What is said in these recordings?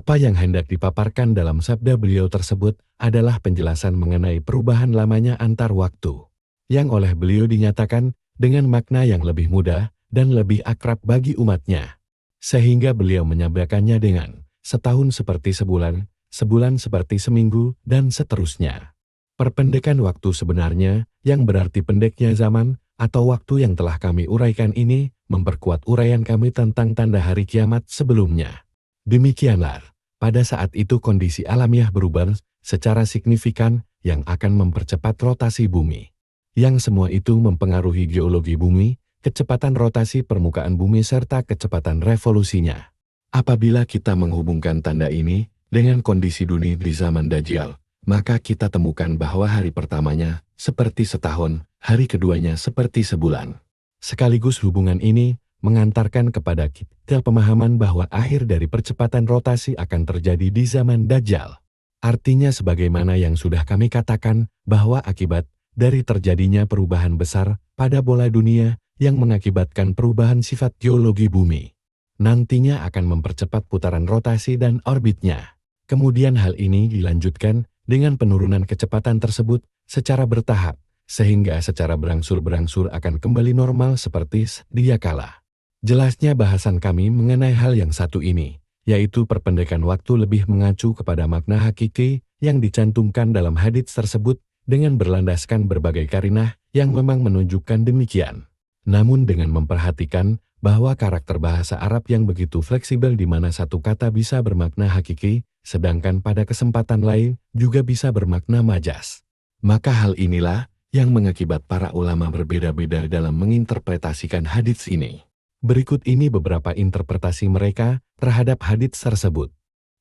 Apa yang hendak dipaparkan dalam sabda beliau tersebut adalah penjelasan mengenai perubahan lamanya antar waktu, yang oleh beliau dinyatakan dengan makna yang lebih mudah dan lebih akrab bagi umatnya. Sehingga beliau menyampaikannya dengan setahun seperti sebulan, sebulan seperti seminggu, dan seterusnya. Perpendekan waktu sebenarnya, yang berarti pendeknya zaman, atau waktu yang telah kami uraikan ini, memperkuat uraian kami tentang tanda hari kiamat sebelumnya. Demikianlah, pada saat itu kondisi alamiah berubah secara signifikan yang akan mempercepat rotasi bumi. Yang semua itu mempengaruhi geologi bumi, kecepatan rotasi permukaan bumi serta kecepatan revolusinya. Apabila kita menghubungkan tanda ini dengan kondisi dunia di zaman Dajjal, maka kita temukan bahwa hari pertamanya seperti setahun, hari keduanya seperti sebulan. Sekaligus hubungan ini mengantarkan kepada kita pemahaman bahwa akhir dari percepatan rotasi akan terjadi di zaman Dajjal. Artinya sebagaimana yang sudah kami katakan bahwa akibat dari terjadinya perubahan besar pada bola dunia yang mengakibatkan perubahan sifat geologi bumi, nantinya akan mempercepat putaran rotasi dan orbitnya. Kemudian hal ini dilanjutkan dengan penurunan kecepatan tersebut secara bertahap, sehingga secara berangsur-berangsur akan kembali normal seperti sedia kala. Jelasnya bahasan kami mengenai hal yang satu ini, yaitu perpendekan waktu lebih mengacu kepada makna hakiki yang dicantumkan dalam hadits tersebut dengan berlandaskan berbagai karinah yang memang menunjukkan demikian. Namun dengan memperhatikan bahwa karakter bahasa Arab yang begitu fleksibel di mana satu kata bisa bermakna hakiki, sedangkan pada kesempatan lain juga bisa bermakna majas. Maka hal inilah yang mengakibat para ulama berbeda-beda dalam menginterpretasikan hadits ini. Berikut ini beberapa interpretasi mereka terhadap hadits tersebut.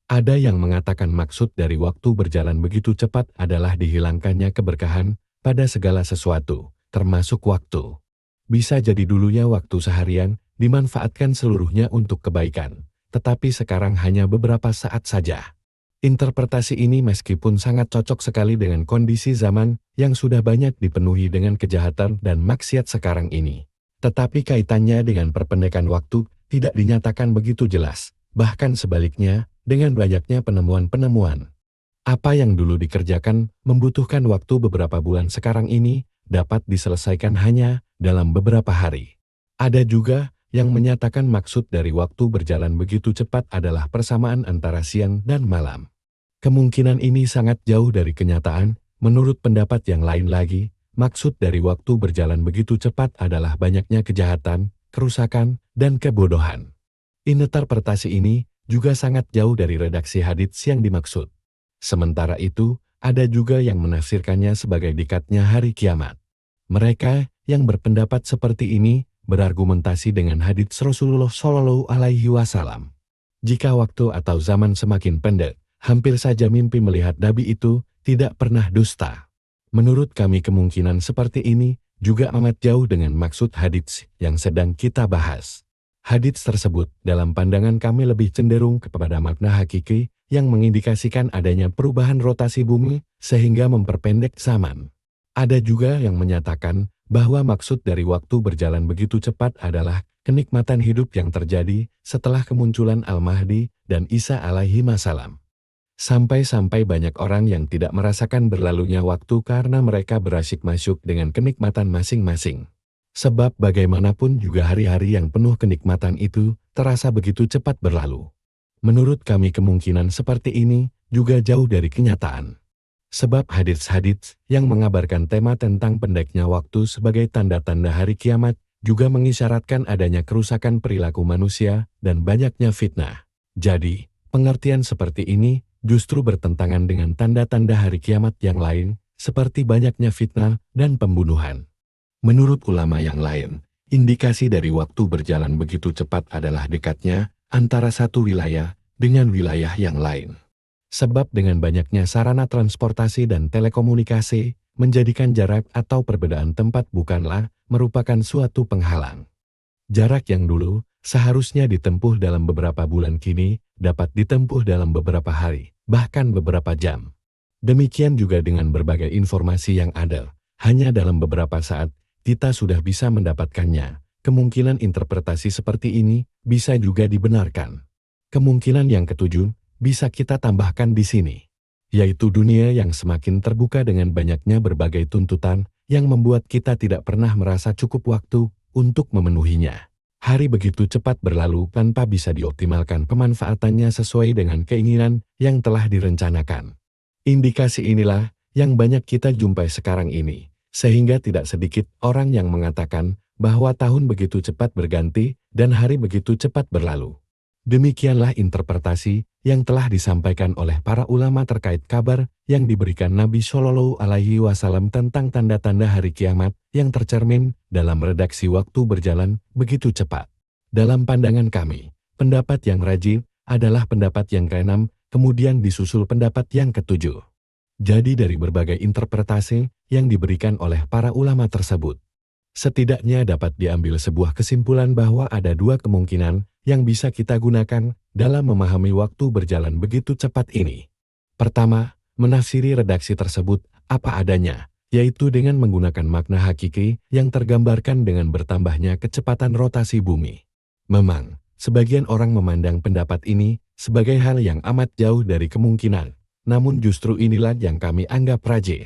Ada yang mengatakan maksud dari waktu berjalan begitu cepat adalah dihilangkannya keberkahan pada segala sesuatu, termasuk waktu. Bisa jadi dulunya waktu seharian dimanfaatkan seluruhnya untuk kebaikan, tetapi sekarang hanya beberapa saat saja. Interpretasi ini meskipun sangat cocok sekali dengan kondisi zaman yang sudah banyak dipenuhi dengan kejahatan dan maksiat sekarang ini. Tetapi kaitannya dengan perpendekan waktu tidak dinyatakan begitu jelas, bahkan sebaliknya dengan banyaknya penemuan-penemuan. Apa yang dulu dikerjakan membutuhkan waktu beberapa bulan sekarang ini dapat diselesaikan hanya dalam beberapa hari. Ada juga yang menyatakan maksud dari waktu berjalan begitu cepat adalah persamaan antara siang dan malam. Kemungkinan ini sangat jauh dari kenyataan. Menurut pendapat yang lain lagi, maksud dari waktu berjalan begitu cepat adalah banyaknya kejahatan, kerusakan, dan kebodohan. Interpretasi ini juga sangat jauh dari redaksi hadits yang dimaksud. Sementara itu, ada juga yang menafsirkannya sebagai dekatnya hari kiamat. Mereka yang berpendapat seperti ini berargumentasi dengan hadits Rasulullah Shallallahu Alaihi Wasallam. Jika waktu atau zaman semakin pendek, hampir saja mimpi melihat Nabi itu tidak pernah dusta. Menurut kami kemungkinan seperti ini juga amat jauh dengan maksud hadits yang sedang kita bahas. Hadits tersebut dalam pandangan kami lebih cenderung kepada makna hakiki yang mengindikasikan adanya perubahan rotasi bumi sehingga memperpendek zaman. Ada juga yang menyatakan bahwa maksud dari waktu berjalan begitu cepat adalah kenikmatan hidup yang terjadi setelah kemunculan Al-Mahdi dan Isa alaihi wasallam. Sampai-sampai banyak orang yang tidak merasakan berlalunya waktu karena mereka berasyik masuk dengan kenikmatan masing-masing. Sebab bagaimanapun juga hari-hari yang penuh kenikmatan itu terasa begitu cepat berlalu. Menurut kami kemungkinan seperti ini juga jauh dari kenyataan. Sebab hadits-hadits yang mengabarkan tema tentang pendeknya waktu sebagai tanda-tanda hari kiamat juga mengisyaratkan adanya kerusakan perilaku manusia dan banyaknya fitnah. Jadi, pengertian seperti ini justru bertentangan dengan tanda-tanda hari kiamat yang lain, seperti banyaknya fitnah dan pembunuhan. Menurut ulama yang lain, indikasi dari waktu berjalan begitu cepat adalah dekatnya antara satu wilayah dengan wilayah yang lain. Sebab dengan banyaknya sarana transportasi dan telekomunikasi, menjadikan jarak atau perbedaan tempat bukanlah merupakan suatu penghalang. Jarak yang dulu seharusnya ditempuh dalam beberapa bulan kini dapat ditempuh dalam beberapa hari, bahkan beberapa jam. Demikian juga dengan berbagai informasi yang ada, hanya dalam beberapa saat kita sudah bisa mendapatkannya. Kemungkinan interpretasi seperti ini bisa juga dibenarkan. Kemungkinan yang ketujuh, bisa kita tambahkan di sini, yaitu dunia yang semakin terbuka dengan banyaknya berbagai tuntutan yang membuat kita tidak pernah merasa cukup waktu untuk memenuhinya. Hari begitu cepat berlalu tanpa bisa dioptimalkan pemanfaatannya sesuai dengan keinginan yang telah direncanakan. Indikasi inilah yang banyak kita jumpai sekarang ini, sehingga tidak sedikit orang yang mengatakan bahwa tahun begitu cepat berganti dan hari begitu cepat berlalu. Demikianlah interpretasi yang telah disampaikan oleh para ulama terkait kabar yang diberikan Nabi Shallallahu Alaihi Wasallam tentang tanda-tanda hari kiamat yang tercermin dalam redaksi waktu berjalan begitu cepat. Dalam pandangan kami, pendapat yang rajih adalah pendapat yang keenam, kemudian disusul pendapat yang ketujuh. Jadi dari berbagai interpretasi yang diberikan oleh para ulama tersebut, setidaknya dapat diambil sebuah kesimpulan bahwa ada dua kemungkinan yang bisa kita gunakan dalam memahami waktu berjalan begitu cepat ini. Pertama, menafsiri redaksi tersebut apa adanya, yaitu dengan menggunakan makna hakiki yang tergambarkan dengan bertambahnya kecepatan rotasi bumi. Memang, sebagian orang memandang pendapat ini sebagai hal yang amat jauh dari kemungkinan, namun justru inilah yang kami anggap rajih.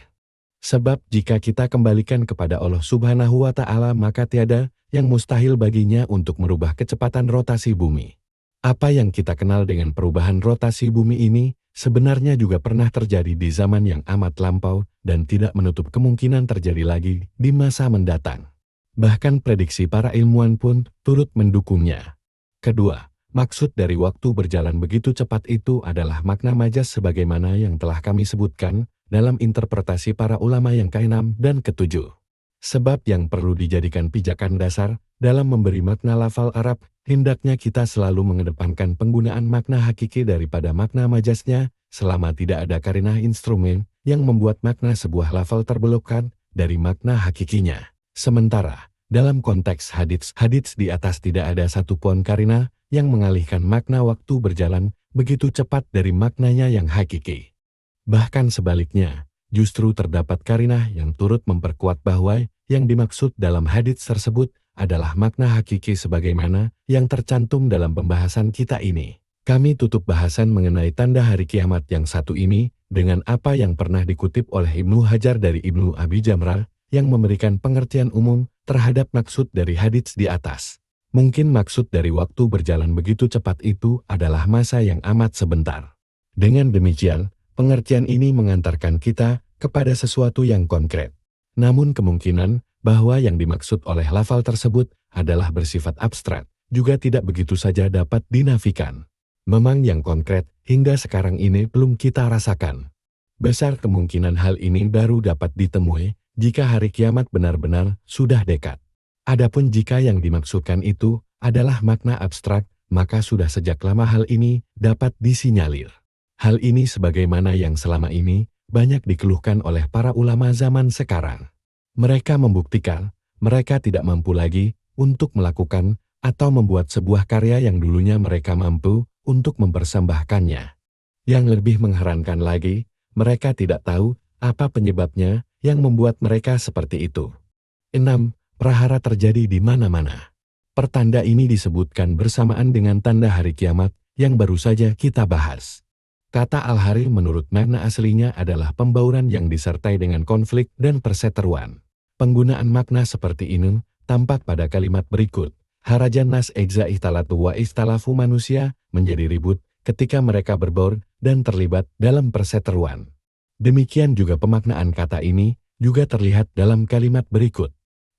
Sebab jika kita kembalikan kepada Allah Subhanahu wa Ta'ala, maka tiada yang mustahil baginya untuk merubah kecepatan rotasi bumi. Apa yang kita kenal dengan perubahan rotasi bumi ini sebenarnya juga pernah terjadi di zaman yang amat lampau dan tidak menutup kemungkinan terjadi lagi di masa mendatang. Bahkan prediksi para ilmuwan pun turut mendukungnya. Kedua, maksud dari waktu berjalan begitu cepat itu adalah makna majas sebagaimana yang telah kami sebutkan dalam interpretasi para ulama yang keenam dan ketujuh. Sebab yang perlu dijadikan pijakan dasar dalam memberi makna lafal Arab, hendaknya kita selalu mengedepankan penggunaan makna hakiki daripada makna majasnya selama tidak ada karinah instrumen yang membuat makna sebuah lafal terbelokkan dari makna hakikinya. Sementara, dalam konteks hadits di atas tidak ada satupun karinah yang mengalihkan makna waktu berjalan begitu cepat dari maknanya yang hakiki. Bahkan sebaliknya, justru terdapat karinah yang turut memperkuat bahwa yang dimaksud dalam hadits tersebut adalah makna hakiki sebagaimana yang tercantum dalam pembahasan kita ini. Kami tutup bahasan mengenai tanda hari kiamat yang satu ini dengan apa yang pernah dikutip oleh Ibnu Hajar dari Ibnu Abi Jamrah yang memberikan pengertian umum terhadap maksud dari hadits di atas. Mungkin maksud dari waktu berjalan begitu cepat itu adalah masa yang amat sebentar. Dengan demikian, pengertian ini mengantarkan kita kepada sesuatu yang konkret. Namun kemungkinan bahwa yang dimaksud oleh lafal tersebut adalah bersifat abstrak, juga tidak begitu saja dapat dinafikan. Memang yang konkret hingga sekarang ini belum kita rasakan. Besar kemungkinan hal ini baru dapat ditemui jika hari kiamat benar-benar sudah dekat. Adapun jika yang dimaksudkan itu adalah makna abstrak, maka sudah sejak lama hal ini dapat disinyalir. Hal ini sebagaimana yang selama ini banyak dikeluhkan oleh para ulama zaman sekarang. Mereka membuktikan mereka tidak mampu lagi untuk melakukan atau membuat sebuah karya yang dulunya mereka mampu untuk mempersembahkannya. Yang lebih mengherankan lagi, mereka tidak tahu apa penyebabnya yang membuat mereka seperti itu. 6. Prahara terjadi di mana-mana. Pertanda ini disebutkan bersamaan dengan tanda hari kiamat yang baru saja kita bahas. Kata Al-Hari menurut makna aslinya adalah pembauran yang disertai dengan konflik dan perseteruan. Penggunaan makna seperti ini tampak pada kalimat berikut. Harajan nas ejza ihtalatu wa istalafu, manusia menjadi ribut ketika mereka berbaur dan terlibat dalam perseteruan. Demikian juga pemaknaan kata ini juga terlihat dalam kalimat berikut.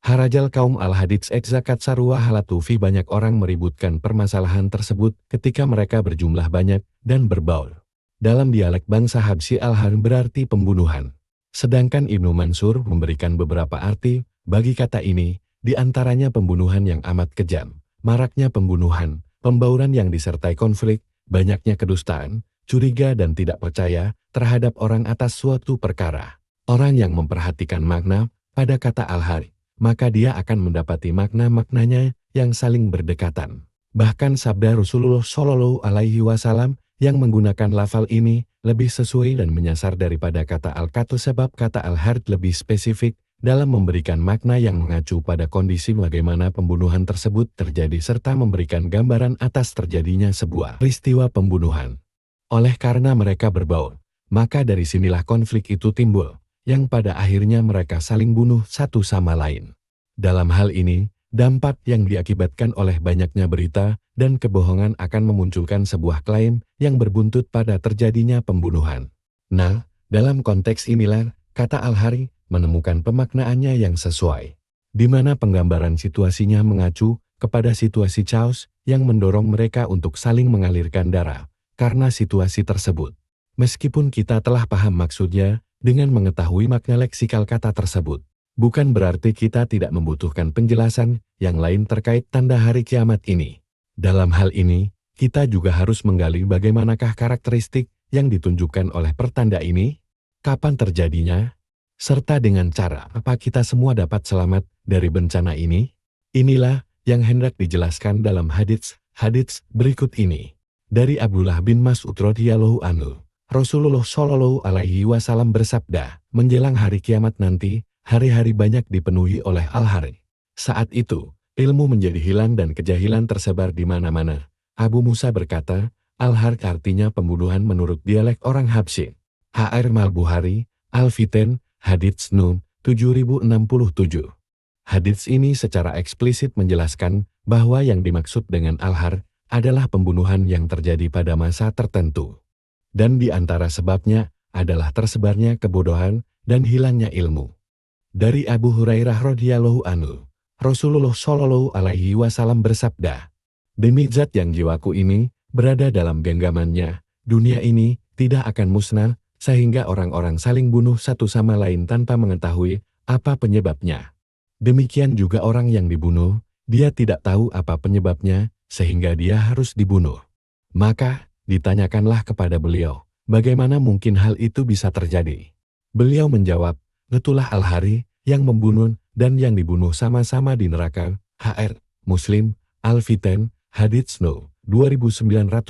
Harajal kaum al-hadits zakat sarwa halatu fi, banyak orang meributkan permasalahan tersebut ketika mereka berjumlah banyak dan berbaur. Dalam dialek bangsa Habsyi al-har berarti pembunuhan. Sedangkan Ibnu Mansur memberikan beberapa arti bagi kata ini, di antaranya pembunuhan yang amat kejam, maraknya pembunuhan, pembauran yang disertai konflik, banyaknya kedustaan, curiga dan tidak percaya terhadap orang atas suatu perkara. Orang yang memperhatikan makna pada kata al-hari, maka dia akan mendapati makna-maknanya yang saling berdekatan. Bahkan sabda Rasulullah Shallallahu Alaihi Wasallam yang menggunakan lafal ini lebih sesuai dan menyasar daripada kata al-qatu, sebab kata al-hard lebih spesifik dalam memberikan makna yang mengacu pada kondisi bagaimana pembunuhan tersebut terjadi serta memberikan gambaran atas terjadinya sebuah peristiwa pembunuhan. Oleh karena mereka berbaur, maka dari sinilah konflik itu timbul, yang pada akhirnya mereka saling bunuh satu sama lain. Dalam hal ini, dampak yang diakibatkan oleh banyaknya berita dan kebohongan akan memunculkan sebuah klaim yang berbuntut pada terjadinya pembunuhan. Nah, dalam konteks inilah, kata Al-Hari menemukan pemaknaannya yang sesuai, di mana penggambaran situasinya mengacu kepada situasi chaos yang mendorong mereka untuk saling mengalirkan darah. Karena situasi tersebut, meskipun kita telah paham maksudnya dengan mengetahui makna leksikal kata tersebut, bukan berarti kita tidak membutuhkan penjelasan yang lain terkait tanda hari kiamat ini. Dalam hal ini, kita juga harus menggali bagaimanakah karakteristik yang ditunjukkan oleh pertanda ini, kapan terjadinya, serta dengan cara apa kita semua dapat selamat dari bencana ini. Inilah yang hendak dijelaskan dalam hadits berikut ini. Dari Abdullah bin Mas'ud radhiyallahu anhu, Rasulullah Shallallahu alaihi wasallam bersabda, menjelang hari kiamat nanti, hari-hari banyak dipenuhi oleh Al-Hari. Saat itu, ilmu menjadi hilang dan kejahilan tersebar di mana-mana. Abu Musa berkata, Al-Hari artinya pembunuhan menurut dialek orang Habsyi. H.R. Mal-Bukhari, Al-Fitan, Hadits Nun, 7067. Hadits ini secara eksplisit menjelaskan bahwa yang dimaksud dengan Al-Hari adalah pembunuhan yang terjadi pada masa tertentu. Dan di antara sebabnya adalah tersebarnya kebodohan dan hilangnya ilmu. Dari Abu Hurairah radhiyallahu anhu, Rasulullah Shallallahu alaihi wasallam bersabda, demi zat yang jiwaku ini berada dalam genggamannya, dunia ini tidak akan musnah sehingga orang-orang saling bunuh satu sama lain tanpa mengetahui apa penyebabnya. Demikian juga orang yang dibunuh, dia tidak tahu apa penyebabnya, sehingga dia harus dibunuh. Maka, ditanyakanlah kepada beliau, bagaimana mungkin hal itu bisa terjadi? Beliau menjawab, itulah Al-Hari yang membunuh dan yang dibunuh sama-sama di neraka. H.R. Muslim, Al-Fitan, Hadits No. 2908.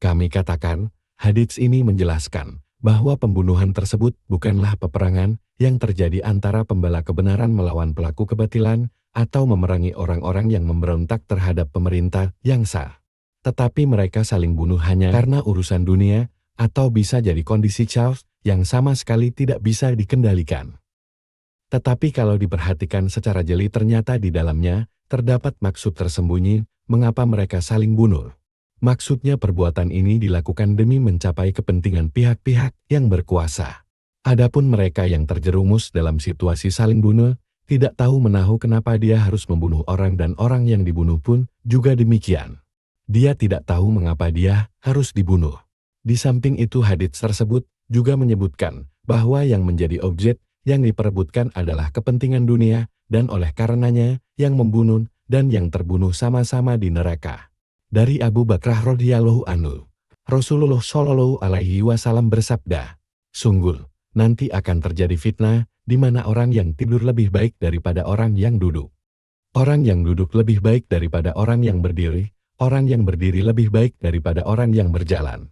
Kami katakan, hadits ini menjelaskan bahwa pembunuhan tersebut bukanlah peperangan yang terjadi antara pembela kebenaran melawan pelaku kebatilan, atau memerangi orang-orang yang memberontak terhadap pemerintah yang sah. Tetapi mereka saling bunuh hanya karena urusan dunia, atau bisa jadi kondisi chaos yang sama sekali tidak bisa dikendalikan. Tetapi kalau diperhatikan secara jeli ternyata di dalamnya terdapat maksud tersembunyi mengapa mereka saling bunuh. Maksudnya perbuatan ini dilakukan demi mencapai kepentingan pihak-pihak yang berkuasa. Adapun mereka yang terjerumus dalam situasi saling bunuh, tidak tahu menahu kenapa dia harus membunuh orang dan orang yang dibunuh pun juga demikian. Dia tidak tahu mengapa dia harus dibunuh. Di samping itu hadits tersebut juga menyebutkan bahwa yang menjadi objek yang diperebutkan adalah kepentingan dunia dan oleh karenanya yang membunuh dan yang terbunuh sama-sama di neraka. Dari Abu Bakrah radhiyallahu anhu, Rasulullah Shallallahu alaihi wasallam bersabda, sungguh nanti akan terjadi fitnah di mana orang yang tidur lebih baik daripada orang yang duduk. Orang yang duduk lebih baik daripada orang yang berdiri, orang yang berdiri lebih baik daripada orang yang berjalan.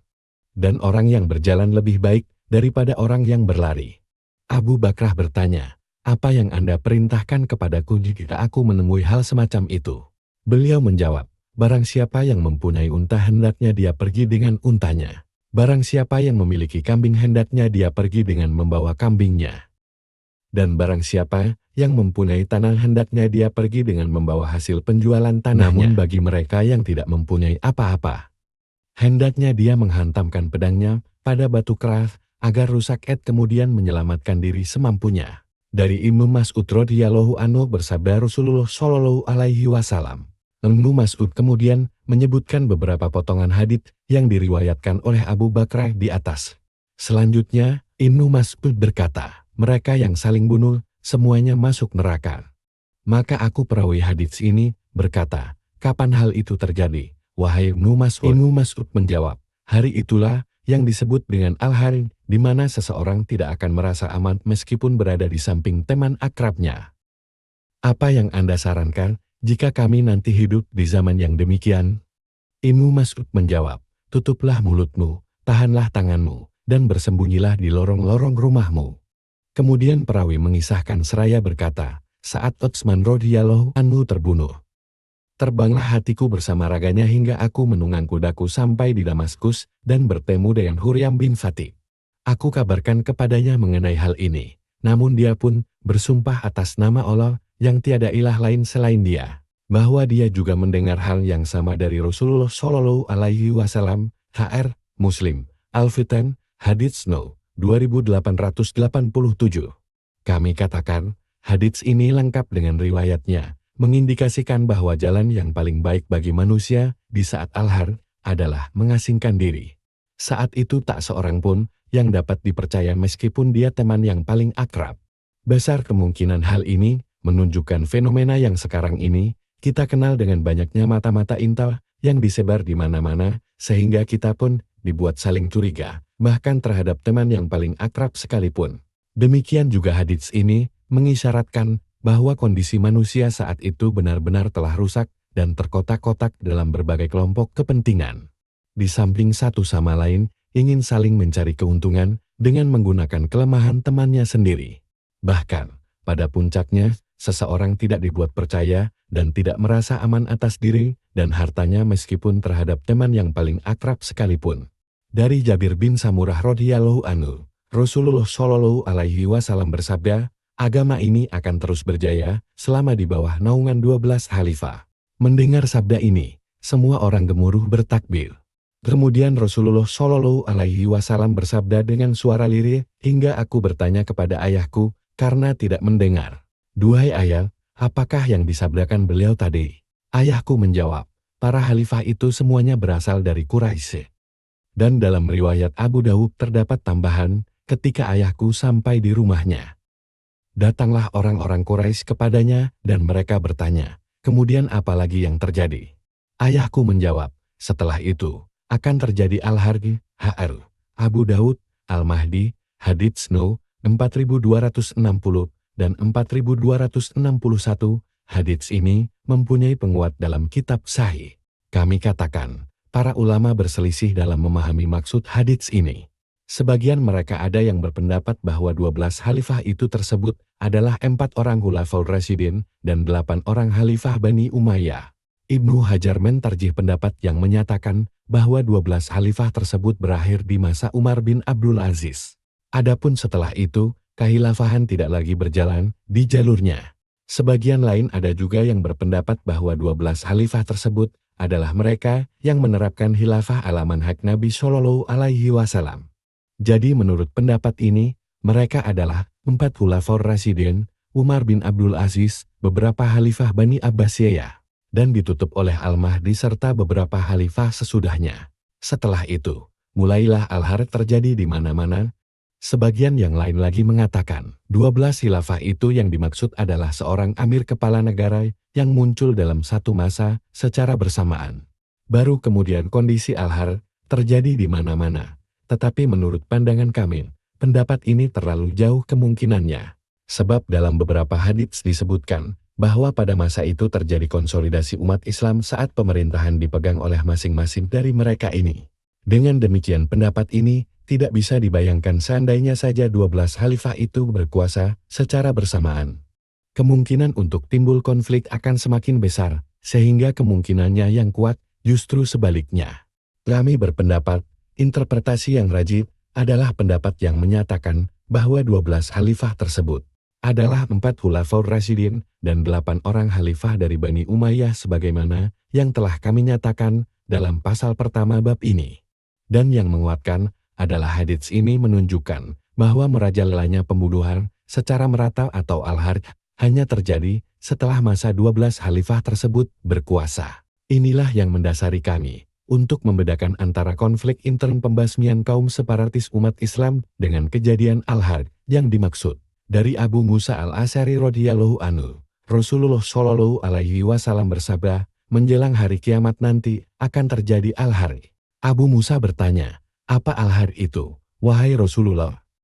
Dan orang yang berjalan lebih baik daripada orang yang berlari. Abu Bakrah bertanya, apa yang Anda perintahkan kepadaku jika aku menemui hal semacam itu? Beliau menjawab, barang siapa yang mempunyai unta hendaknya dia pergi dengan untanya. Barang siapa yang memiliki kambing hendaknya dia pergi dengan membawa kambingnya. Dan barang siapa yang mempunyai tanah hendaknya dia pergi dengan membawa hasil penjualan tanahnya. Namun bagi mereka yang tidak mempunyai apa-apa, hendaknya dia menghantamkan pedangnya pada batu keras agar rusak kemudian menyelamatkan diri semampunya. Dari Ibnu Mas'ud radhiyallahu anhu bersabda Rasulullah Shallallahu alaihi wasallam. Ibnu Mas'ud kemudian menyebutkan beberapa potongan hadits yang diriwayatkan oleh Abu Bakrah di atas. Selanjutnya, Ibnu Mas'ud berkata, mereka yang saling bunuh, semuanya masuk neraka. Maka aku perawi hadits ini, berkata, kapan hal itu terjadi? Wahai Ibnu Mas'ud. Ibnu Mas'ud menjawab, hari itulah yang disebut dengan Al-Hari, di mana seseorang tidak akan merasa aman meskipun berada di samping teman akrabnya. Apa yang Anda sarankan, jika kami nanti hidup di zaman yang demikian? Ibnu Mas'ud menjawab, tutuplah mulutmu, tahanlah tanganmu, dan bersembunyilah di lorong-lorong rumahmu. Kemudian perawi mengisahkan seraya berkata, saat Utsman radhiyallahu anhu terbunuh, Terbanglah hatiku bersama raganya hingga aku menunggang kudaku sampai di Damaskus dan bertemu dengan Huryam bin Fatih. Aku kabarkan kepadanya mengenai hal ini, namun dia pun bersumpah atas nama Allah yang tiada ilah lain selain dia, bahwa dia juga mendengar hal yang sama dari Rasulullah Shallallahu Alaihi Wasallam. HR Muslim Al-Fitan Hadits No 2887. Kami katakan, hadits ini lengkap dengan riwayatnya, mengindikasikan bahwa jalan yang paling baik bagi manusia di saat al-har adalah mengasingkan diri. Saat itu tak seorang pun yang dapat dipercaya meskipun dia teman yang paling akrab. Besar kemungkinan hal ini menunjukkan fenomena yang sekarang ini kita kenal dengan banyaknya mata-mata intel yang disebar di mana-mana, sehingga kita pun dibuat saling curiga, bahkan terhadap teman yang paling akrab sekalipun. Demikian juga hadits ini mengisyaratkan bahwa kondisi manusia saat itu benar-benar telah rusak dan terkotak-kotak dalam berbagai kelompok kepentingan. Di samping satu sama lain ingin saling mencari keuntungan dengan menggunakan kelemahan temannya sendiri. Bahkan, pada puncaknya, seseorang tidak dibuat percaya dan tidak merasa aman atas diri dan hartanya meskipun terhadap teman yang paling akrab sekalipun. Dari Jabir bin Samurah radhiyallahu anhu, Rasulullah Shallallahu Alaihi Wasallam bersabda, agama ini akan terus berjaya selama di bawah naungan 12 khalifah. Mendengar sabda ini, semua orang gemuruh bertakbir. Kemudian Rasulullah Shallallahu Alaihi Wasallam bersabda dengan suara lirih, hingga aku bertanya kepada ayahku karena tidak mendengar. Duhai ayah, apakah yang disabdakan beliau tadi? Ayahku menjawab, para khalifah itu semuanya berasal dari Quraisy. Dan dalam riwayat Abu Dawud terdapat tambahan, ketika ayahku sampai di rumahnya, datanglah orang-orang Quraisy kepadanya dan mereka bertanya, kemudian apa lagi yang terjadi? Ayahku menjawab, setelah itu akan terjadi al-harg, HR, Abu Dawud, Al-Mahdi, Hadits No 4260 dan 4261. Hadits ini mempunyai penguat dalam kitab Sahih. Kami katakan, para ulama berselisih dalam memahami maksud hadits ini. Sebagian mereka ada yang berpendapat bahwa 12 khalifah itu tersebut adalah 4 orang Khulafaur Rasyidin dan 8 orang khalifah Bani Umayyah. Ibnu Hajar mentarjih pendapat yang menyatakan bahwa 12 khalifah tersebut berakhir di masa Umar bin Abdul Aziz. Adapun setelah itu, kekhilafahan tidak lagi berjalan di jalurnya. Sebagian lain ada juga yang berpendapat bahwa 12 khalifah tersebut adalah mereka yang menerapkan khilafah ala manhaj Nabi Shallallahu Alaihi Wasallam. Jadi menurut pendapat ini, mereka adalah 4 Khulafaur Rasyidin, Umar bin Abdul Aziz, beberapa khalifah Bani Abbasiyah, dan ditutup oleh Al-Mahdi serta beberapa khalifah sesudahnya. Setelah itu, mulailah al-harj terjadi di mana-mana. Sebagian yang lain lagi mengatakan, 12 khilafah itu yang dimaksud adalah seorang amir kepala negara yang muncul dalam satu masa secara bersamaan. Baru kemudian kondisi al-harj terjadi di mana-mana. Tetapi menurut pandangan kami, pendapat ini terlalu jauh kemungkinannya. Sebab dalam beberapa hadits disebutkan bahwa pada masa itu terjadi konsolidasi umat Islam saat pemerintahan dipegang oleh masing-masing dari mereka ini. Dengan demikian pendapat ini tidak bisa dibayangkan seandainya saja 12 khalifah itu berkuasa secara bersamaan. Kemungkinan untuk timbul konflik akan semakin besar, sehingga kemungkinannya yang kuat justru sebaliknya. Kami berpendapat, interpretasi yang rajih adalah pendapat yang menyatakan bahwa 12 khalifah tersebut adalah 4 Khulafaur Rasyidin dan 8 orang khalifah dari Bani Umayyah sebagaimana yang telah kami nyatakan dalam pasal pertama bab ini. Dan yang menguatkan adalah hadits ini menunjukkan bahwa merajalelanya pembunuhan secara merata atau al-harj hanya terjadi setelah masa 12 khalifah tersebut berkuasa. Inilah yang mendasari kami untuk membedakan antara konflik intern pembasmian kaum separatis umat Islam dengan kejadian al-harj yang dimaksud. Dari Abu Musa al-Asy'ari radhiyallahu anhu, Rasulullah Shallallahu Alaihi Wasallam bersabda, menjelang hari kiamat nanti akan terjadi al-harj. Abu Musa bertanya, apa al-harj itu, wahai Rasulullah?